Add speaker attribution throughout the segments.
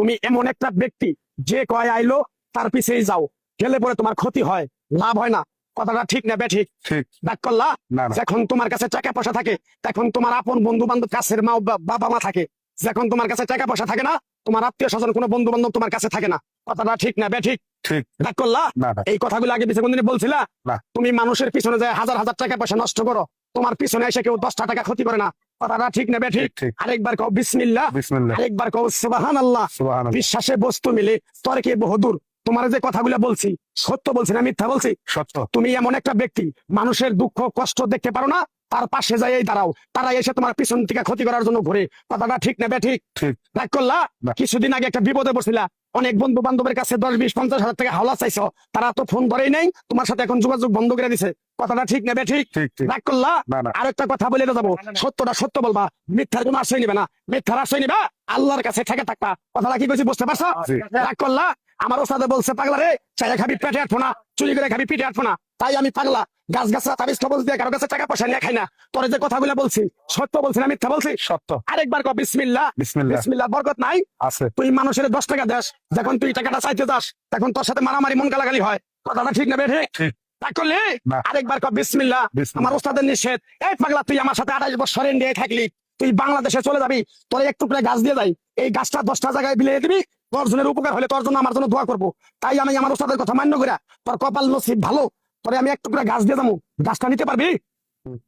Speaker 1: তুমি এমন একটা ব্যক্তি যে কয় আইলো তার পিছেই যাও, গেলে পরে তোমার ক্ষতি হয়, লাভ হয় না। কথাটা ঠিক না বেঠিক?
Speaker 2: ঠিক।
Speaker 1: ব্যাক করলা?
Speaker 2: না, না।
Speaker 1: যখন তোমার কাছে টাকা পয়সা থাকে তখন তোমার আপন বন্ধু বান্ধব, কাছের মা বাবা মা থাকে। যখন তোমার কাছে টাকা পয়সা থাকে না, তোমার আত্মীয় স্বজন কোনো বন্ধু বান্ধব তোমার কাছে থাকে না। কথাটা ঠিক না বেঠিক?
Speaker 2: ঠিক।
Speaker 1: ব্যাক করলা?
Speaker 2: না, না।
Speaker 1: এই কথাগুলো আগে পিছনে কোনদিন বলছিলা?
Speaker 2: না।
Speaker 1: তুমি মানুষের পিছনে যায় হাজার হাজার টাকা পয়সা নষ্ট করো, তোমার পিছনে এসে কেউ 10টা টাকা ক্ষতি করে না। কথাটা ঠিক না বেঠিক?
Speaker 2: ঠিক, ঠিক।
Speaker 1: আরেকবার কও বিসমিল্লাহ,
Speaker 2: বিসমিল্লাহ।
Speaker 1: আরেকবার কও সুবহানাল্লাহ।
Speaker 2: সুবহানাল্লাহ।
Speaker 1: বিশ্বাসে বস্তু মিলে তর্কে বহুদূর। তোমার যে কথাগুলো বলছি সত্য বলছি না মিথ্যা বলছি?
Speaker 2: সত্য।
Speaker 1: তুমি এমন একটা ব্যক্তি, মানুষের দুঃখ কষ্ট দেখতে পারো না, তার পাশে যাই দাঁড়াও, তারা এসে তোমার পিছন থেকে ক্ষতি করার জন্য ঘুরে। কথাটা ঠিক না বেঠিক?
Speaker 2: ঠিক।
Speaker 1: রাগ করলা?
Speaker 2: না।
Speaker 1: কিছুদিন আগে একটা বিপদে পড়ছিলা, অনেক বন্ধু বান্ধবের কাছে 10, 20, 50 হাজার টাকা হাওলা চাইছো, তারা তো ফোন ধরেই নাই, তোমার সাথে এখন যোগাযোগ বন্ধ করে দিছে। কথাটা ঠিক না বেঠিক?
Speaker 2: ঠিক, ঠিক।
Speaker 1: রাগ করলা?
Speaker 2: না, না।
Speaker 1: আরেকটা কথা বলে যাবো, সত্যটা সত্য বলবা, মিথ্যার কোনো আশ্রয় নিবে না। মিথ্যার আশ্রয় নিবা, আল্লাহর কাছে ঠেকে থাকবা। কথাটা কি কইছি বুঝতে পারছো?
Speaker 2: জি।
Speaker 1: রাগ করলা? আমার ওস্তাদে বলছে, পাগলা রে, চাইলে খাবি পেটে আটবো না, চুরি করে খাবি পিঠে আটবো না। তাই আমি পাগলা, গাছ গাছরা তাবিজ কবজ দিয়ে কারো কাছে টাকা পয়সা নিয়ে খাই না। তোর যে কথাগুলো বলছি সত্য বলছি না মিথ্যা বলছি?
Speaker 2: সত্য।
Speaker 1: আরেকবার কও বিসমিল্লাহ।
Speaker 2: বিসমিল্লাহ।
Speaker 1: বিসমিল্লাহ বরকত নাই?
Speaker 2: আছে।
Speaker 1: তুই মানুষের 10 টাকা দেস, যখন তুই টাকাটা চাইতে যাস তখন তোর সাথে মারামারি মন গালাগালি হয়। কথাটা ঠিক না বেঠিক?
Speaker 2: ঠিক।
Speaker 1: রাগ করলি?
Speaker 2: না।
Speaker 1: আরেকবার কও বিসমিল্লাহ।
Speaker 2: বিসমিল্লাহ।
Speaker 1: আমার ওস্তাদের নিষেধ। এই পাগলা, তুই আমার সাথে 28 বছর ইন্ডিয়ায় থাকলি, তুই বাংলাদেশে চলে যাবি, তোর এক টুকরা গাছ দিয়ে যাই, এই গাছটা 10টা জায়গায় বিলিয়ে দিবি, তোর জনের উপকার হলে তোর জন্য আমার জন্য দোয়া করবো। তাই আমি আমার ওস্তাদের কথা মান্য করা, তোর কপাল নসিব ভালো, তোরে আমি এক টুকরা গাছ দিয়ে যাবো, গাছটা নিতে পারবি?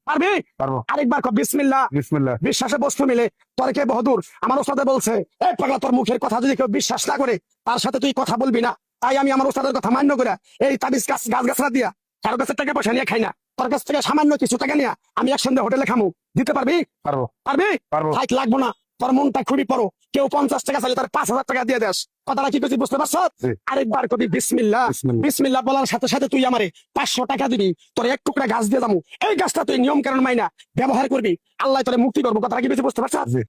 Speaker 1: পারবি?
Speaker 2: পারবো।
Speaker 1: আরেকবার কও বিসমিল্লাহ।
Speaker 2: বিসমিল্লাহ।
Speaker 1: বিশ্বাসে বস্তু মিলে তর্কে বহুদূর। আমার ওস্তাদে বলছে, এই পাগলা, তোর মুখের কথা যদি কেউ বিশ্বাস না করে তার সাথে তুই কথা বলবি না। তাই আমি আমার ওস্তাদের কথা মান্য করে এই তাবিজ গাছ গাছরা দিয়া কারো কাছে টাকা পয়সা নিয়ে খাই না, তোর কাছ থেকে সামান্য কিছু টাকা নিয়ে আমি একসঙ্গে হোটেলে খামু। দিতে পারবি?
Speaker 2: পারবো।
Speaker 1: পারবি?
Speaker 2: পারবো।
Speaker 1: হাইট লাগবো না, তোর মনটা খুবই পড়ো। কেউ 50 টাকা চাইলে তার 5,000 টাকা দিয়ে দেস। কথাটা কি করছি বুঝতে পারছ?
Speaker 2: জি।
Speaker 1: আরেকবার কবি বিসমিল্লাহ।
Speaker 2: বিসমিল্লাহ।
Speaker 1: বিসমিল্লাহ বলার সাথে সাথে তুই আমারে 500 টাকা দিবি, তোর এক টুকরা গাছ দিয়ে যাবো, এই গাছটা তুই নিয়ম কানুন মাইনা ব্যবহার করবি, আল্লাহ তোরে মুক্তি করবো। কথাটা কি বুঝতে পারছ?
Speaker 2: জি।